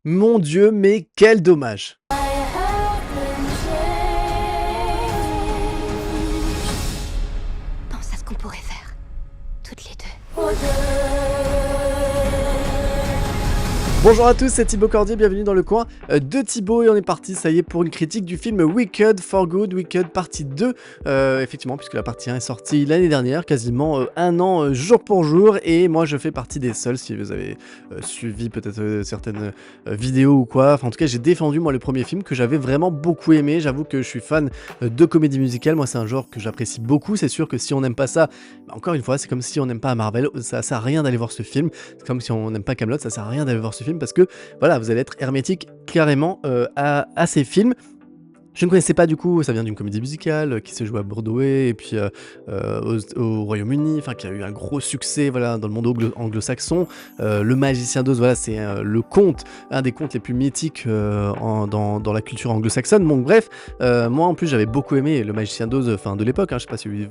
Mon Dieu, mais quel dommage! Pense à ce qu'on pourrait faire, toutes les deux. Bonjour à tous, c'est Thibaut Cordier, bienvenue dans le coin de Thibaut et on est parti, ça y est, pour une critique du film Wicked for Good, Wicked partie 2, effectivement, puisque la partie 1 est sortie l'année dernière, quasiment un an jour pour jour, et moi je fais partie des seuls, si vous avez suivi peut-être certaines vidéos ou quoi, enfin en tout cas j'ai défendu moi le premier film que j'avais vraiment beaucoup aimé, j'avoue que je suis fan de comédie musicale, moi c'est un genre que j'apprécie beaucoup, c'est sûr que si on n'aime pas ça, bah, encore une fois, c'est comme si on n'aime pas Marvel, ça sert à rien d'aller voir ce film, c'est comme si on n'aime pas Kaamelott, ça sert à rien d'aller voir ce film parce que voilà, vous allez être hermétique carrément à ces films. Je ne connaissais pas du coup, ça vient d'une comédie musicale qui se joue à Broadway et puis au Royaume-Uni, enfin qui a eu un gros succès voilà, dans le monde anglo-saxon. Le Magicien d'Oz, voilà, c'est le conte, un des contes les plus mythiques dans la culture anglo-saxonne. Donc bref, moi en plus j'avais beaucoup aimé Le Magicien d'Oz de l'époque, hein, je sais pas si il y a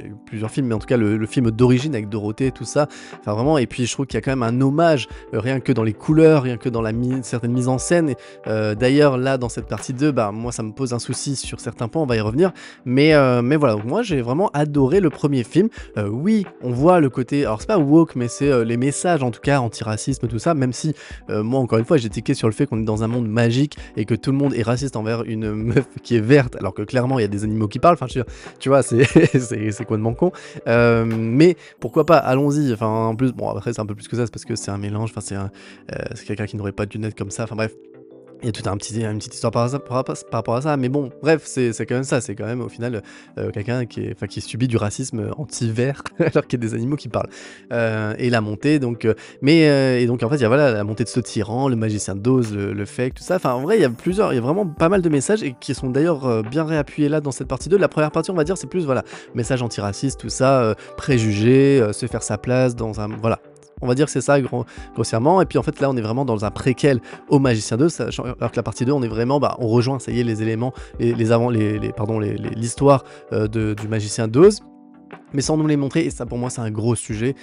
eu plusieurs films, mais en tout cas le film d'origine avec Dorothée, tout ça. Enfin vraiment, et puis je trouve qu'il y a quand même un hommage, rien que dans les couleurs, rien que dans certaines mises en scène. D'ailleurs là dans cette partie 2, bah, moi ça me pose un souci sur certains points, on va y revenir, mais voilà, donc moi j'ai vraiment adoré le premier film. Oui, on voit le côté, alors c'est pas woke, mais c'est les messages en tout cas, anti-racisme, tout ça, même si moi encore une fois j'ai tiqué sur le fait qu'on est dans un monde magique et que tout le monde est raciste envers une meuf qui est verte, alors que clairement il y a des animaux qui parlent, enfin je veux dire, tu vois, c'est c'est complètement con, mais pourquoi pas, allons-y, enfin en plus, bon après c'est un peu plus que ça, c'est parce que c'est un mélange, enfin c'est quelqu'un qui n'aurait pas dû naître comme ça, enfin bref. Il y a toute une petite histoire par rapport à ça, mais bon, bref, c'est quand même ça, c'est quand même au final quelqu'un qui subit du racisme anti-vert, alors qu'il y a des animaux qui parlent. Et la montée, donc, et donc en fait, il y a voilà, la montée de ce tyran, le magicien d'Oz, le fake, tout ça. Enfin, en vrai, il y a vraiment pas mal de messages et qui sont d'ailleurs bien réappuyés là dans cette partie 2. La première partie, on va dire, c'est plus, voilà, message antiraciste, tout ça, préjugés, se faire sa place dans un. Voilà. On va dire que c'est ça grossièrement, et puis en fait là on est vraiment dans un préquel au Magicien 2, alors que la partie 2 on est vraiment, bah, on rejoint, ça y est, les éléments, l'histoire du Magicien d'Oz, mais sans nous les montrer, et ça pour moi c'est un gros sujet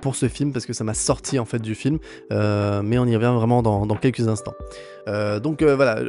pour ce film, parce que ça m'a sorti en fait du film, mais on y revient vraiment dans quelques instants. Donc voilà,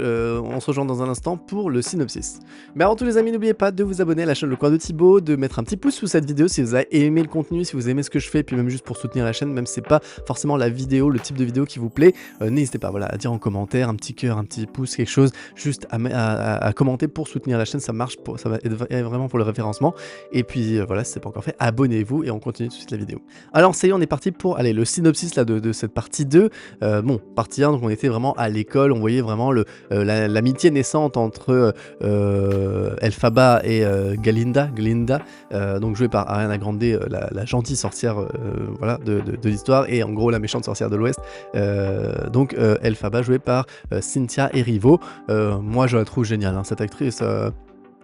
on se rejoint dans un instant pour le synopsis. Mais avant tout les amis, n'oubliez pas de vous abonner à la chaîne Le Coin de Thibaut, de mettre un petit pouce sous cette vidéo si vous avez aimé le contenu, si vous aimez ce que je fais, puis même juste pour soutenir la chaîne, même si c'est pas forcément la vidéo, le type de vidéo qui vous plaît, n'hésitez pas voilà, à dire en commentaire, un petit cœur, un petit pouce, quelque chose, juste à commenter pour soutenir la chaîne, ça marche, ça va être vraiment pour le référencement. Et puis voilà, si c'est pas encore fait, abonnez-vous et on continue tout de suite la vidéo. Alors ça y est, on est parti pour le synopsis là, de cette partie 2. Bon, partie 1, donc on était vraiment à l'école, on voyait vraiment l'amitié naissante entre Elphaba et Glinda, donc jouée par Ariana Grande, la gentille sorcière voilà, de l'histoire, et en gros la méchante sorcière de l'Ouest. Donc Elphaba jouée par Cynthia Erivo. Moi je la trouve géniale, hein, cette actrice.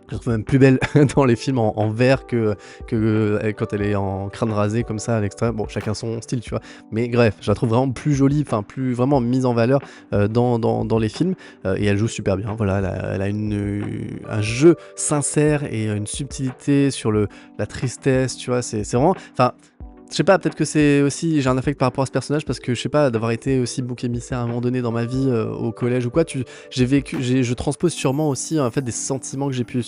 Je la trouve même plus belle dans les films en vert que quand elle est en crâne rasé comme ça à l'extrême. Bon, chacun son style, tu vois. Mais bref, je la trouve vraiment plus jolie, enfin plus vraiment mise en valeur dans les films. Et elle joue super bien. Voilà, elle a un jeu sincère et une subtilité sur la tristesse, tu vois. C'est vraiment... Enfin, je sais pas, peut-être que c'est aussi, j'ai un affect par rapport à ce personnage parce que je sais pas, d'avoir été aussi bouc émissaire à un moment donné dans ma vie au collège ou quoi, je transpose sûrement aussi en fait des sentiments que j'ai pu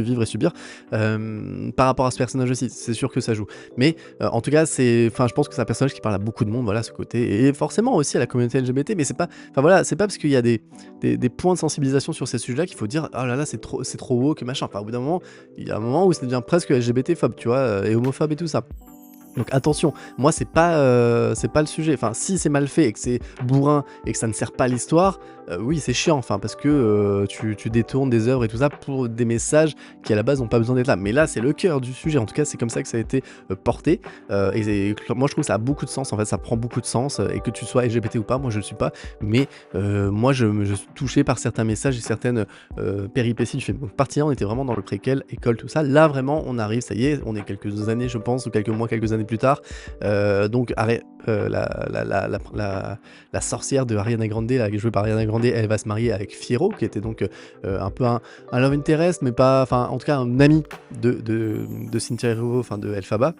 vivre et subir par rapport à ce personnage aussi. C'est sûr que ça joue. Mais en tout cas, je pense que c'est un personnage qui parle à beaucoup de monde, voilà, ce côté, et forcément aussi à la communauté LGBT. Mais c'est pas parce qu'il y a des points de sensibilisation sur ces sujets-là qu'il faut dire oh là là c'est trop woke machin. Enfin, au bout d'un moment, il y a un moment où ça devient presque LGBT-phobe, tu vois, et homophobe et tout ça. Donc attention, moi c'est pas le sujet, enfin si c'est mal fait et que c'est bourrin et que ça ne sert pas l'histoire, oui c'est chiant, enfin parce que tu détournes des œuvres et tout ça pour des messages qui à la base n'ont pas besoin d'être là, mais là c'est le cœur du sujet, en tout cas c'est comme ça que ça a été porté, moi je trouve que ça a beaucoup de sens, en fait ça prend beaucoup de sens, et que tu sois LGBT ou pas, moi je le suis pas, mais moi je suis touché par certains messages et certaines péripéties du film. Donc partie 1 on était vraiment dans le préquel, école, tout ça, là vraiment on arrive, ça y est, on est quelques années je pense, ou quelques mois, quelques années plus tard, donc la sorcière de Ariana Grande, là, jouée par Ariana Grande, elle va se marier avec Fiyero, qui était donc un peu un love interest, mais pas, enfin en tout cas un ami de Cynthia Erivo, enfin de Elphaba.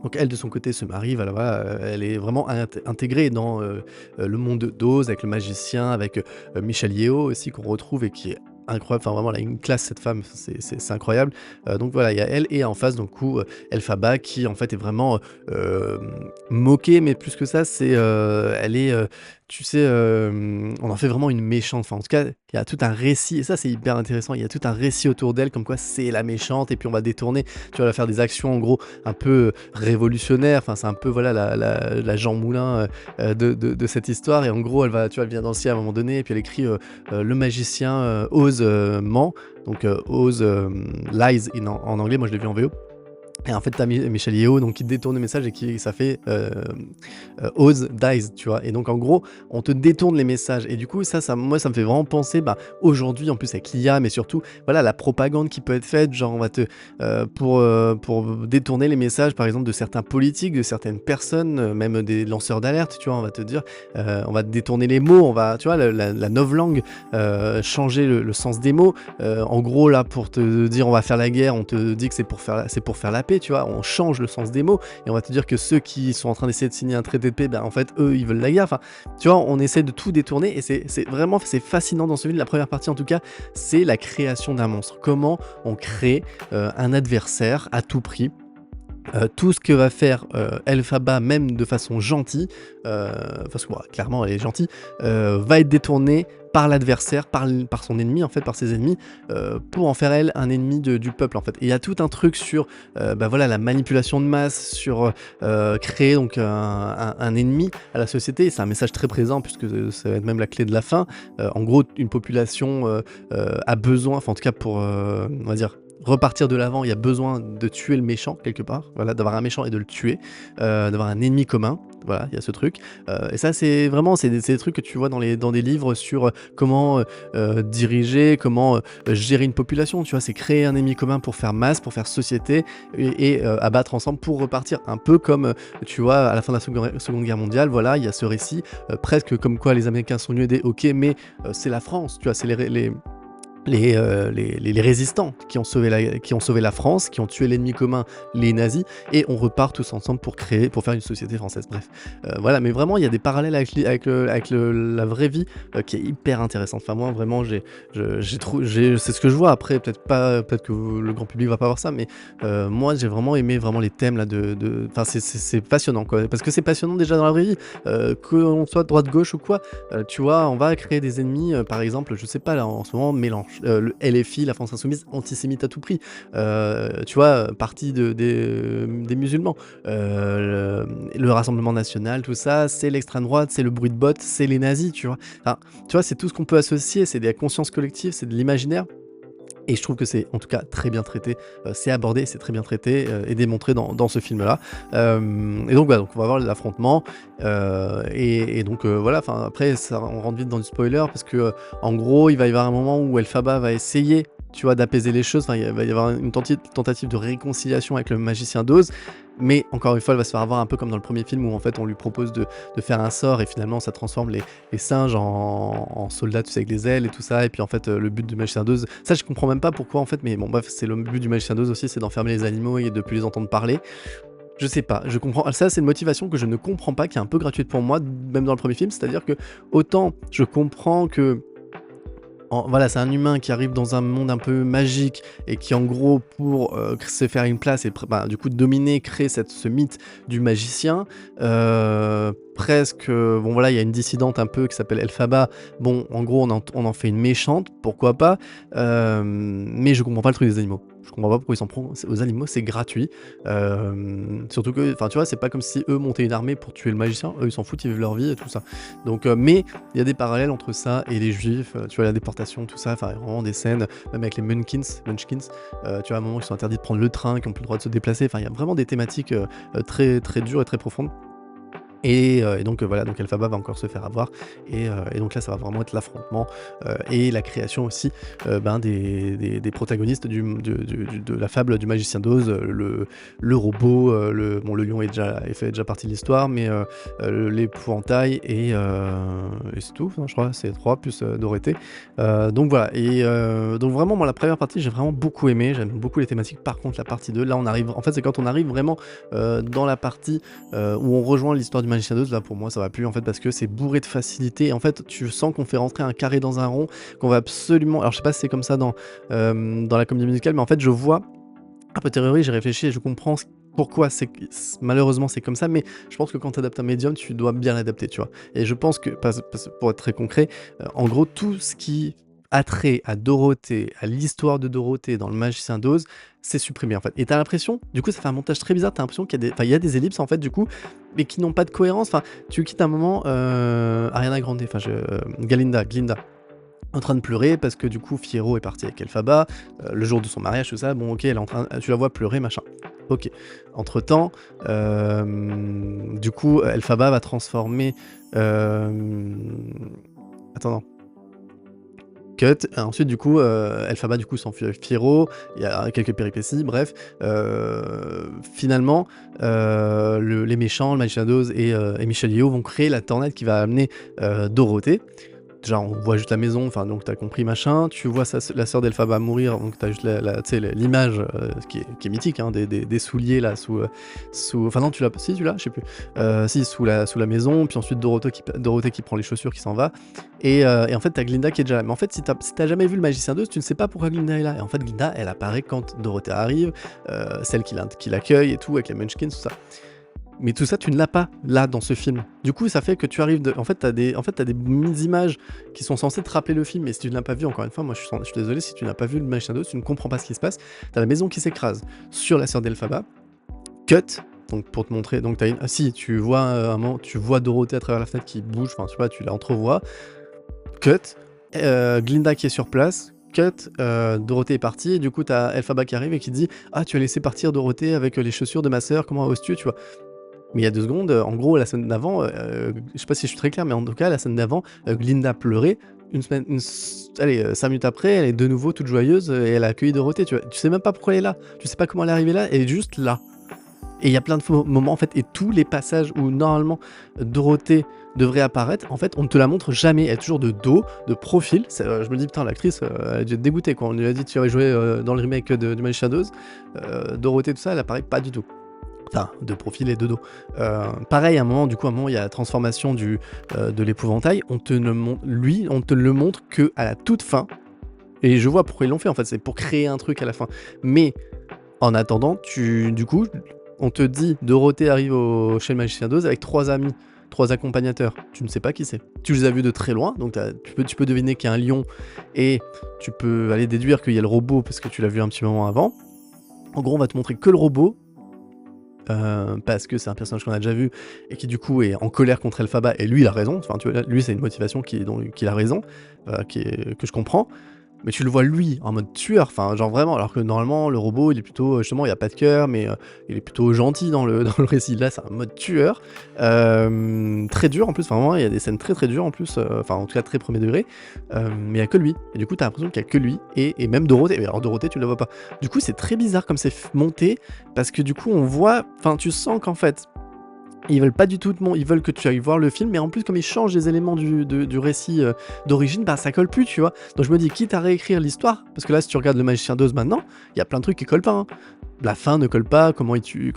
Donc elle, de son côté, se marie, voilà, elle est vraiment intégrée dans, le monde d'Oz avec le magicien, avec, Michelle Yeoh aussi qu'on retrouve et qui est incroyable. Enfin vraiment, elle a une classe cette femme, c'est incroyable. Donc voilà, il y a elle et en face, donc coup, Elphaba qui en fait est vraiment, moquée, mais plus que ça, c'est, elle est, tu sais, on en fait vraiment une méchante. Enfin en tout cas, il y a tout un récit et ça c'est hyper intéressant. Il y a tout un récit autour d'elle comme quoi c'est la méchante et puis on va détourner, tu vois? Elle va faire des actions en gros un peu révolutionnaire, enfin c'est un peu voilà la Jean Moulin de cette histoire et en gros elle va, tu vois, elle vient dans le ciel à un moment donné et puis elle écrit le magicien Oz ment, donc Oz lies en anglais, moi je l'ai vu en VO. Et en fait, tu as Michelle Yeoh donc qui détourne le message et qui ça fait, Oz dies, tu vois? Et donc en gros, on te détourne les messages et du coup ça moi ça me fait vraiment penser, bah, aujourd'hui en plus avec l'IA, mais surtout, voilà, la propagande qui peut être faite, genre on va te, pour détourner les messages par exemple de certains politiques, de certaines personnes, même des lanceurs d'alerte, tu vois? On va te dire, on va te détourner les mots, on va tu vois la novlangue, changer le sens des mots. En gros là pour te dire: «On va faire la guerre», on te dit que c'est pour faire la paix, tu vois? On change le sens des mots et on va te dire que ceux qui sont en train d'essayer de signer un traité de paix, ben, en fait, eux, ils veulent la guerre. Enfin, tu vois? On essaie de tout détourner et c'est vraiment c'est fascinant dans ce film. La première partie, en tout cas, c'est la création d'un monstre. Comment on crée, un adversaire à tout prix. Tout ce que va faire, Elphaba, même de façon gentille, parce que, bon, clairement elle est gentille, va être détourné par l'adversaire, par son ennemi en fait, par ses ennemis, pour en faire elle un ennemi du peuple en fait. Et il y a tout un truc sur, bah, voilà la manipulation de masse, sur, créer donc un ennemi à la société et c'est un message très présent puisque, ça va être même la clé de la fin. En gros, une population, a besoin, enfin en tout cas pour, on va dire repartir de l'avant, il y a besoin de tuer le méchant quelque part, voilà, d'avoir un méchant et de le tuer, d'avoir un ennemi commun, voilà, il y a ce truc. Et ça c'est vraiment c'est des trucs que tu vois dans des livres sur, comment, diriger, comment, gérer une population, tu vois? C'est créer un ennemi commun pour faire masse, pour faire société et abattre ensemble pour repartir. Un peu comme, tu vois, à la fin de la Seconde Guerre mondiale, voilà, il y a ce récit, presque comme quoi les Américains sont venus aider, OK, mais c'est la France, tu vois? C'est les résistants qui ont sauvé la France, qui ont tué l'ennemi commun, les nazis, et on repart tous ensemble pour faire une société française. Bref, voilà, mais vraiment il y a des parallèles avec la vraie vie qui est hyper intéressante. Enfin moi vraiment c'est ce que je vois. Après peut-être que le grand public va pas voir ça, mais moi j'ai vraiment aimé vraiment les thèmes là enfin c'est passionnant quoi, parce que c'est passionnant déjà dans la vraie vie, qu'on soit de droite gauche ou quoi. Tu vois, on va créer des ennemis, par exemple, je sais pas là en ce moment Mélenchon, le LFI, la France Insoumise, antisémite à tout prix. Tu vois, parti des musulmans. Le Rassemblement National, tout ça, c'est l'extrême droite, c'est le bruit de bottes, c'est les nazis, tu vois? Enfin, tu vois, c'est tout ce qu'on peut associer, c'est des consciences collectives, c'est de l'imaginaire. Et je trouve que c'est en tout cas très bien traité, c'est abordé, c'est très bien traité, et démontré dans ce film-là. Et donc voilà, donc on va voir l'affrontement, et donc voilà, enfin après ça on rentre vite dans du spoiler parce que, en gros, il va y avoir un moment où Elphaba va essayer, tu vois, d'apaiser les choses, enfin il va y avoir une tentative de réconciliation avec le magicien d'Oz, mais encore une fois, elle va se faire avoir un peu comme dans le premier film où en fait on lui propose de faire un sort et finalement ça transforme les singes en soldats, tu sais, avec les ailes et tout ça. Et puis en fait, le but du magicien d'Oz, ça je comprends même pas pourquoi en fait, mais bon bref, c'est le but du magicien d'Oz aussi, c'est d'enfermer les animaux et de plus les entendre parler. Je sais pas, je comprends. Ça, c'est une motivation que je ne comprends pas, qui est un peu gratuite pour moi, même dans le premier film. C'est-à-dire que autant je comprends que voilà, c'est un humain qui arrive dans un monde un peu magique et qui, en gros, pour se faire une place et bah, du coup dominer, créer ce mythe du magicien, presque, bon voilà, il y a une dissidente un peu qui s'appelle Elphaba. Bon, en gros, on en fait une méchante, pourquoi pas, mais je comprends pas le truc des animaux. Je comprends pas pourquoi ils s'en prennent aux animaux, c'est gratuit. Surtout que, enfin, tu vois, c'est pas comme si eux montaient une armée pour tuer le magicien. Eux, ils s'en foutent, ils vivent leur vie et tout ça. Donc, mais il y a des parallèles entre ça et les juifs, tu vois, la déportation, tout ça. Enfin, il y a vraiment des scènes, même avec les Munchkins, tu vois, à un moment, ils sont interdits de prendre le train, qui ont plus le droit de se déplacer. Enfin, il y a vraiment des thématiques très, très dures et très profondes. Et donc voilà, donc Elphaba va encore se faire avoir et donc là, ça va vraiment être l'affrontement, et la création aussi, des protagonistes de la fable du magicien d'Oz, le robot, le lion fait déjà partie de l'histoire, mais l'épouvantail et c'est tout, enfin, je crois, c'est 3 plus, Dorothée. Donc voilà donc vraiment moi la première partie j'ai vraiment beaucoup aimé, j'aime beaucoup les thématiques. Par contre la partie 2, là on arrive en fait c'est quand on arrive vraiment, dans la partie, où on rejoint l'histoire du magicien d'Oz, là pour moi ça va plus en fait parce que c'est bourré de facilité. En fait tu sens qu'on fait rentrer un carré dans un rond, qu'on va absolument alors je sais pas si c'est comme ça dans la comédie musicale, mais en fait je vois a posteriori, j'ai réfléchi et je comprends pourquoi malheureusement c'est comme ça, mais je pense que quand tu adaptes un médium, tu dois bien l'adapter, tu vois? Et je pense que pour être très concret, en gros tout ce qui a trait à Dorothée, à l'histoire de Dorothée dans Le Magicien d'Oz, c'est supprimé en fait. Et tu as l'impression, du coup ça fait un montage très bizarre, tu as l'impression il y a des ellipses en fait du coup, mais qui n'ont pas de cohérence. Enfin, tu quittes un moment, Ariana Grande, Glinda en train de pleurer parce que du coup Fiyero est parti avec Elphaba, le jour de son mariage, tout ça, bon OK, elle est en train tu la vois pleurer, machin. OK. Entre temps, du coup, Elphaba va transformer, attends, non, cut. Ensuite du coup, Elphaba du coup s'enfuit avec Fiyero, il y a quelques péripéties, bref. Finalement, les méchants, le magicien d'Oz et Michel Yeo vont créer la tornade qui va amener, Dorothée. Déjà, on voit juste la maison, enfin, donc t'as compris, machin. Tu vois la sœur d'Elphaba mourir, donc t'as juste tu sais, l'image qui est mythique, hein, des souliers là sous. Enfin, non, tu l'as. Si, tu l'as, je sais plus. Si, sous la maison, puis ensuite Dorothée qui prend les chaussures, qui s'en va. Et en fait, t'as Glinda qui est déjà là. Mais en fait, si t'as jamais vu le magicien d'Oz, tu ne sais pas pourquoi Glinda est là. Et en fait, Glinda, elle apparaît quand Dorothée arrive, celle qui l'accueille et tout, avec les Munchkins, tout ça. Mais tout ça, tu ne l'as pas là dans ce film. Du coup, ça fait que tu arrives en fait, t'as des images qui sont censées te rappeler le film, mais si tu ne l'as pas vu, encore une fois, moi je suis désolé, si tu n'as pas vu le Magicien d'Oz, tu ne comprends pas ce qui se passe. T'as la maison qui s'écrase sur la sœur d'Elphaba. Cut. Donc pour te montrer, donc si tu vois un moment, tu vois Dorothée à travers la fenêtre qui bouge, enfin tu vois, tu l'entrevois. Cut. Glinda qui est sur place. Cut, Dorothée est partie, et du coup t'as Elphaba qui arrive et qui dit « Ah, tu as laissé partir Dorothée avec les chaussures de ma sœur, comment oses-tu » tu vois. Mais il y a 2 secondes, en gros, la scène d'avant, je sais pas si je suis très clair, mais en tout cas, la scène d'avant, Glinda pleurait. 5 minutes après, elle est de nouveau toute joyeuse et elle a accueilli Dorothée, tu vois. Tu sais même pas pourquoi elle est là. Tu sais pas comment elle est arrivée là, elle est juste là. Et il y a plein de moments, en fait, et tous les passages où normalement Dorothée devrait apparaître, en fait, on ne te la montre jamais. Elle est toujours de dos, de profil. Je me dis, putain, l'actrice, elle a dû être dégoûtée, quoi. On lui a dit, tu vas jouer dans le remake du Magicien d'Oz. Dorothée, tout ça, elle apparaît pas du tout. Enfin, de profil et de dos. Pareil, à un moment, il y a la transformation de l'épouvantail. On te le montre que à la toute fin. Et je vois pourquoi ils l'ont fait, en fait. C'est pour créer un truc à la fin. Mais en attendant, du coup, on te dit Dorothée arrive chez le magicien d'Oz avec 3 amis, 3 accompagnateurs. Tu ne sais pas qui c'est. Tu les as vus de très loin, donc tu peux deviner qu'il y a un lion et tu peux aller déduire qu'il y a le robot parce que tu l'as vu un petit moment avant. En gros, on va te montrer que le robot. Parce que c'est un personnage qu'on a déjà vu et qui du coup est en colère contre Elphaba, et lui il a raison, enfin tu vois, lui c'est une motivation qu'il a raison, que je comprends, mais tu le vois lui en mode tueur, enfin genre vraiment, alors que normalement le robot il est plutôt, justement il a pas de cœur, mais il est plutôt gentil dans le récit. Là c'est un mode tueur, très dur en plus, enfin vraiment il y a des scènes très très dures en plus, enfin en tout cas très premier degré, mais il y a que lui, et du coup t'as l'impression qu'il y a que lui, et même Dorothée, mais alors Dorothée tu la vois pas. Du coup c'est très bizarre comme c'est monté, parce que du coup on voit, enfin tu sens qu'en fait ils veulent pas du tout ils veulent que tu ailles voir le film, mais en plus comme ils changent les éléments du récit d'origine, bah ça colle plus, tu vois. Donc je me dis, quitte à réécrire l'histoire, parce que là si tu regardes le Magicien d'Oz maintenant, il y a plein de trucs qui collent pas, hein. La fin ne colle pas, comment il tue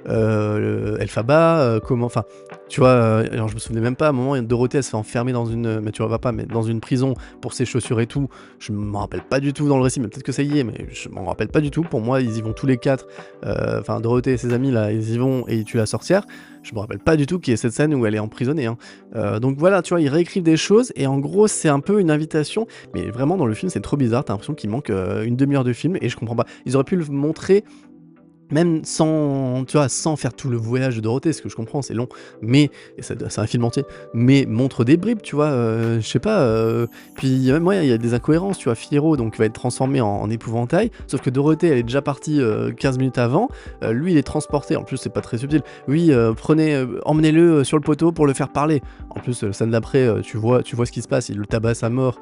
Elphaba, enfin tu vois, alors je me souvenais même pas, à un moment Dorothée elle se fait enfermer dans mais tu vois pas, mais dans une prison pour ses chaussures et tout. Je m'en rappelle pas du tout dans le récit, mais peut-être que ça y est, mais je m'en rappelle pas du tout. Pour moi ils y vont tous les 4, enfin Dorothée et ses amis là, ils y vont et ils tuent la sorcière. Je me rappelle pas du tout qu'il y ait cette scène où elle est emprisonnée, hein. Donc voilà, tu vois, ils réécrivent des choses, et en gros c'est un peu une invitation, mais vraiment dans le film c'est trop bizarre, t'as l'impression qu'il manque une demi-heure de film, et je comprends pas. Ils auraient pu le montrer Même sans, tu vois, sans faire tout le voyage de Dorothée, ce que je comprends, c'est long, mais et c'est un film entier, mais montre des bribes, tu vois, je sais pas, puis même ouais, il y a des incohérences, tu vois, Fiyero donc va être transformé en épouvantail, sauf que Dorothée, elle est déjà partie, 15 minutes avant, lui, il est transporté, en plus, c'est pas très subtil. Oui, prenez, emmenez-le, sur le poteau pour le faire parler. En plus, scène d'après, tu vois ce qui se passe, il le tabasse à mort,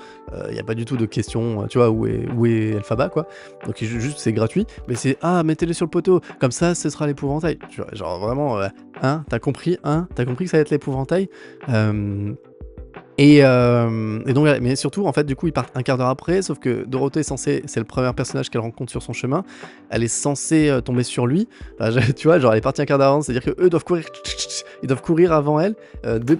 il y a pas du tout de question, tu vois, où est Elphaba, quoi. Donc juste c'est gratuit, mais c'est ah mettez-les sur le poteau, comme ça ce sera l'épouvantail. Tu vois, genre vraiment, hein, t'as compris, hein, t'as compris que ça va être l'épouvantail. Euh, et donc voilà, mais surtout, en fait, du coup, ils partent un quart d'heure après, sauf que Dorothée est censée, c'est le premier personnage qu'elle rencontre sur son chemin, elle est censée tomber sur lui. Enfin, tu vois, genre elle est partie un quart d'heure avant, c'est-à-dire que eux doivent courir, ils doivent courir avant elle,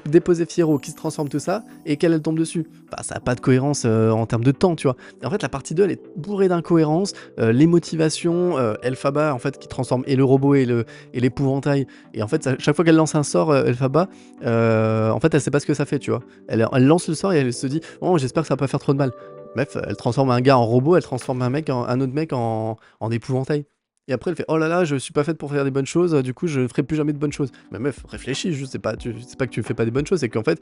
déposer Fiyero qui se transforme tout ça, et qu'elle elle tombe dessus. Enfin, ça n'a pas de cohérence en termes de temps, tu vois. Et en fait, la partie 2 elle est bourrée d'incohérences, les motivations, Elphaba en fait qui transforme et le robot et l'épouvantail. Et en fait, chaque fois qu'elle lance un sort, Elphaba, en fait, elle sait pas ce que ça fait, tu vois. Elle lance le sort et elle se dit oh j'espère que ça va pas faire trop de mal. Bref, elle transforme un gars en robot, elle transforme un autre mec en épouvantail. Et après elle fait oh là là je suis pas faite pour faire des bonnes choses, du coup je ferai plus jamais de bonnes choses. Mais meuf réfléchis, je sais pas, c'est pas que tu fais pas des bonnes choses, c'est qu'en fait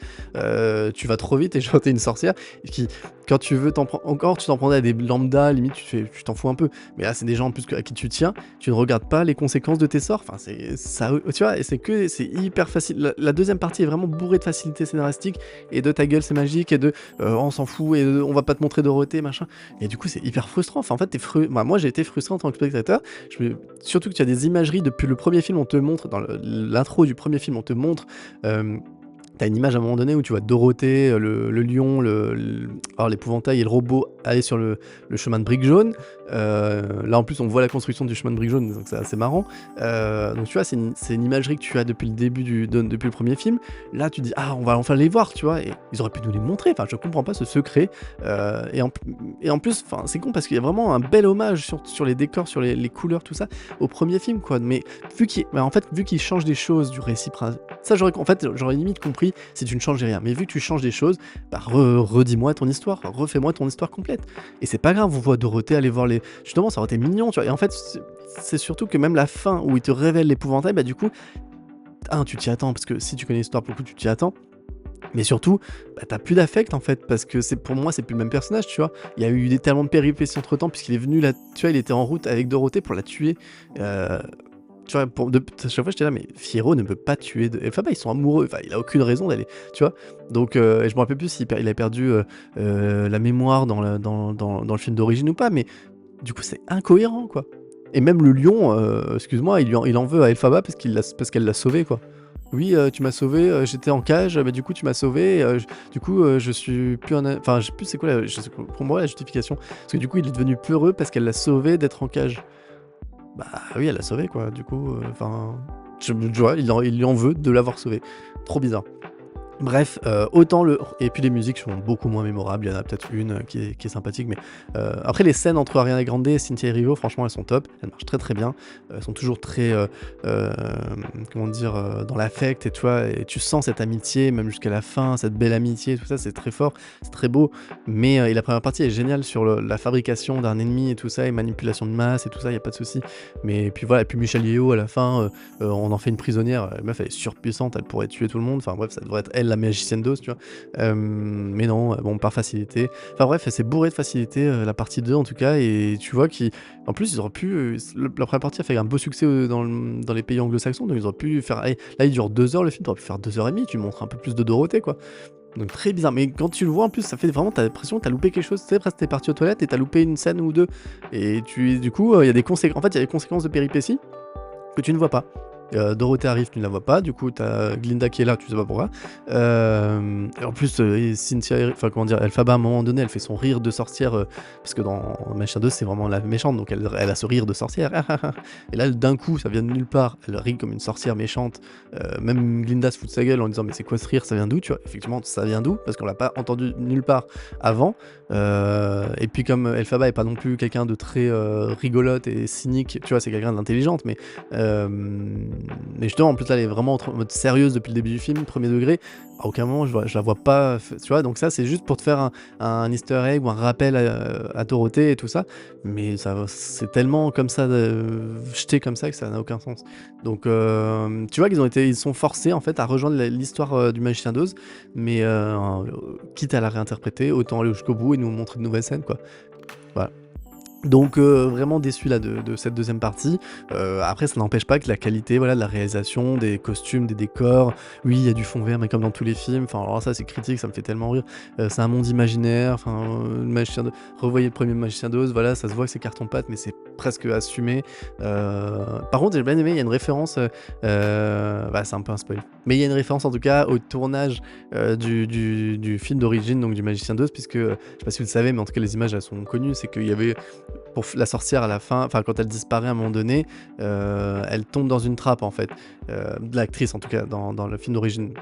tu vas trop vite et genre t'es une sorcière qui quand tu veux t'en prendre encore tu t'en prendrais à des lambda limite tu t'en fous un peu. Mais là c'est des gens en plus à qui tu tiens, tu ne regardes pas les conséquences de tes sorts. Enfin c'est ça, tu vois, et c'est hyper facile. La deuxième partie est vraiment bourrée de facilité scénaristique et de ta gueule c'est magique et de on s'en fout et on va pas te montrer Dorothée machin. Et du coup c'est hyper frustrant. Enfin en fait moi j'ai été frustré en tant que spectateur. Surtout que tu as des imageries depuis le premier film, on te montre dans l'intro du premier film, on te montre. T'as une image à un moment donné où tu vois Dorothée, le lion, alors l'épouvantail et le robot aller sur le chemin de briques jaunes. Là en plus on voit la construction du chemin de briques jaunes, donc c'est assez marrant. Donc tu vois c'est une imagerie que tu as depuis le début depuis le premier film. Là tu dis ah on va enfin les voir, tu vois, et ils auraient pu nous les montrer. Enfin je comprends pas ce secret. Et en plus c'est con parce qu'il y a vraiment un bel hommage sur les décors, sur les couleurs, tout ça au premier film quoi. Mais vu qu'il change des choses du récit ça j'aurais limite compris si tu ne changeais rien. Mais vu que tu changes des choses, bah redis-moi ton histoire, refais-moi ton histoire complète. Et c'est pas grave, on voit Dorothée aller voir les. Justement, ça aurait été mignon, tu vois. Et en fait, c'est surtout que même la fin où il te révèle l'épouvantail, bah du coup, tu t'y attends, parce que si tu connais l'histoire, pour le coup, tu t'y attends. Mais surtout, bah, t'as plus d'affect en fait, parce que pour moi, c'est plus le même personnage, tu vois. Il y a eu tellement de péripéties entre temps, puisqu'il est venu là, tu vois, il était en route avec Dorothée pour la tuer. Tu vois, à chaque fois j'étais là, mais Fiyero ne peut pas tuer Elphaba, ils sont amoureux, enfin il a aucune raison d'aller, tu vois. Donc, et je me rappelle plus s'il il a perdu la mémoire dans le film d'origine ou pas, mais du coup c'est incohérent quoi. Et même le lion, excuse-moi, il en veut à Elphaba parce qu'elle l'a sauvé quoi. Oui, tu m'as sauvé, j'étais en cage, bah du coup tu m'as sauvé, du coup je suis plus un. Enfin, je sais plus c'est quoi pour moi la justification. Parce que du coup il est devenu peureux parce qu'elle l'a sauvé d'être en cage. Bah oui, elle l'a sauvé quoi, du coup, enfin, vois, il lui en veut de l'avoir sauvé. Trop bizarre. Bref, autant et puis les musiques sont beaucoup moins mémorables, il y en a peut-être une qui est sympathique, mais après les scènes entre Ariana Grande et Cynthia Erivo, franchement elles sont top, elles marchent très très bien, elles sont toujours très, comment dire, dans l'affect, et tu vois, et tu sens cette amitié, même jusqu'à la fin, cette belle amitié, tout ça, c'est très fort, c'est très beau, mais et la première partie est géniale sur la fabrication d'un ennemi et tout ça, et manipulation de masse et tout ça, il y a pas de souci, mais puis voilà, et puis Michelle Yeoh à la fin, on en fait une prisonnière, la meuf elle est surpuissante, elle pourrait tuer tout le monde, enfin bref, ça devrait être elle la magicienne d'os, tu vois. Mais non, bon, par facilité. Enfin bref, c'est bourré de facilité, la partie 2 en tout cas, et tu vois en plus, ils auraient pu. La première partie a fait un beau succès dans les pays anglo-saxons, donc ils auraient pu faire. Allez, là, il dure 2 heures le film, tu aurais pu faire 2 h 30, tu montres un peu plus de Dorothée, quoi. Donc très bizarre, mais quand tu le vois en plus, ça fait vraiment, t'as l'impression que t'as loupé quelque chose, tu sais, presque t'es parti aux toilettes et t'as loupé une scène ou deux. Et du coup, il y a des conséquences. En fait, il y a des conséquences de péripéties que tu ne vois pas. Dorothée arrive, tu ne la vois pas, du coup t'as Glinda qui est là, tu sais pas pourquoi. Et en plus, Cynthia, enfin comment dire, Elphaba à un moment donné, elle fait son rire de sorcière, parce que dans Machin 2 c'est vraiment la méchante, donc elle a ce rire de sorcière. Et là d'un coup, ça vient de nulle part, elle rit comme une sorcière méchante. Même Glinda se fout de sa gueule en disant mais c'est quoi ce rire, ça vient d'où, tu vois. Effectivement, ça vient d'où, parce qu'on l'a pas entendu nulle part avant. Et puis comme Elphaba est pas non plus quelqu'un de très rigolote et cynique, tu vois, c'est quelqu'un d'intelligente, mais mais justement, en plus, là, elle est vraiment en mode sérieuse depuis le début du film, premier degré. À aucun moment, je la vois pas, tu vois. Donc ça, c'est juste pour te faire un easter egg ou un rappel à Dorothée et tout ça. Mais c'est tellement comme ça, jeté comme ça, que ça n'a aucun sens. Donc, tu vois ils sont forcés, en fait, à rejoindre l'histoire du Magicien d'Oz, mais quitte à la réinterpréter, autant aller jusqu'au bout et nous montrer de nouvelles scènes, quoi. Voilà. Donc vraiment déçu là de cette deuxième partie. Après ça n'empêche pas que la qualité, voilà, de la réalisation, des costumes, des décors, oui, il y a du fond vert, mais comme dans tous les films, enfin alors ça c'est critique, ça me fait tellement rire. C'est un monde imaginaire, enfin, le magicien de revoyez le premier Magicien d'Oz, voilà, ça se voit que c'est carton-pâte, mais c'est presque assumé. Par contre, j'ai bien aimé, il y a une référence, bah, c'est un peu un spoil, mais il y a une référence en tout cas au tournage, du film d'origine, donc du Magicien d'Oz, puisque, je sais pas si vous le savez, mais en tout cas les images elles sont connues, c'est qu'il y avait pour la sorcière à la fin, enfin quand elle disparaît à un moment donné, elle tombe dans une trappe en fait. L'actrice en tout cas dans le film d'origine.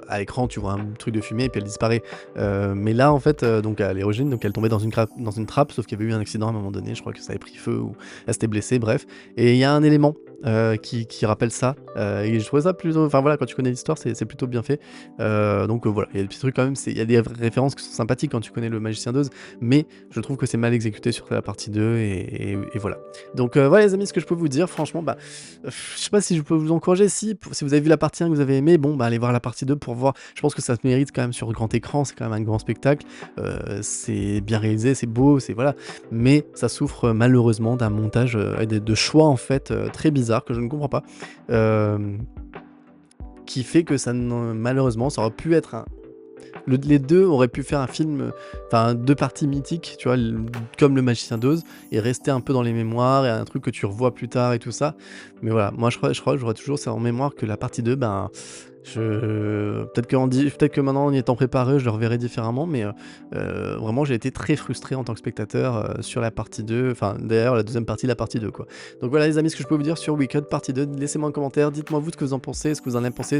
À l'écran, tu vois un truc de fumée et puis elle disparaît. Mais là en fait, donc à l'origine, donc elle tombait dans une trappe, sauf qu'il y avait eu un accident à un moment donné, je crois que ça avait pris feu ou elle s'était blessée, bref. Et il y a un élément qui rappelle ça. Et je trouvais ça plutôt. Enfin voilà, quand tu connais l'histoire, c'est plutôt bien fait. Donc voilà, il y a des petits trucs quand même, il y a des références qui sont sympathiques quand tu connais le Magicien d'Oz, mais je trouve que c'est mal exécuté sur la partie 2 et voilà. Donc voilà les amis, ce que je peux vous dire, franchement, bah, je sais pas si je peux vous encourager, si vous avez vu la partie 1 que vous avez aimé, bon bah allez voir la partie 2 pour voir. Je pense que ça se mérite quand même sur grand écran, c'est quand même un grand spectacle, c'est bien réalisé, c'est beau, c'est voilà, mais ça souffre malheureusement d'un montage et de choix en fait très bizarres que je ne comprends pas, qui fait que malheureusement ça aurait pu être les deux auraient pu faire un film, enfin deux parties mythiques, tu vois, comme le Magicien d'Oz, et rester un peu dans les mémoires, et un truc que tu revois plus tard et tout ça. Mais voilà, moi je crois que j'aurais toujours ça en mémoire que la partie 2, ben, peut-être que maintenant en y étant préparé, je le reverrai différemment, mais vraiment j'ai été très frustré en tant que spectateur sur la partie 2, enfin d'ailleurs la deuxième partie de la partie 2 quoi. Donc voilà les amis, ce que je peux vous dire sur Wicked partie 2, laissez-moi un commentaire, dites-moi vous ce que vous en pensez, ce que vous en avez pensé.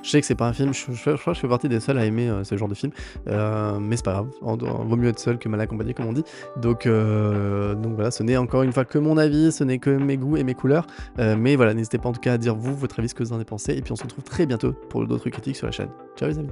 Je sais que c'est pas un film, je crois que je fais partie des seuls à aimer ce genre de film, mais c'est pas grave, vaut mieux être seul que mal accompagné comme on dit. Donc voilà, ce n'est encore une fois que mon avis, ce n'est que mes goûts et mes couleurs, mais voilà, n'hésitez pas en tout cas à dire vous votre avis, ce que vous en avez pensé, et puis on se retrouve très bientôt pour d'autres critiques sur la chaîne. Ciao les amis.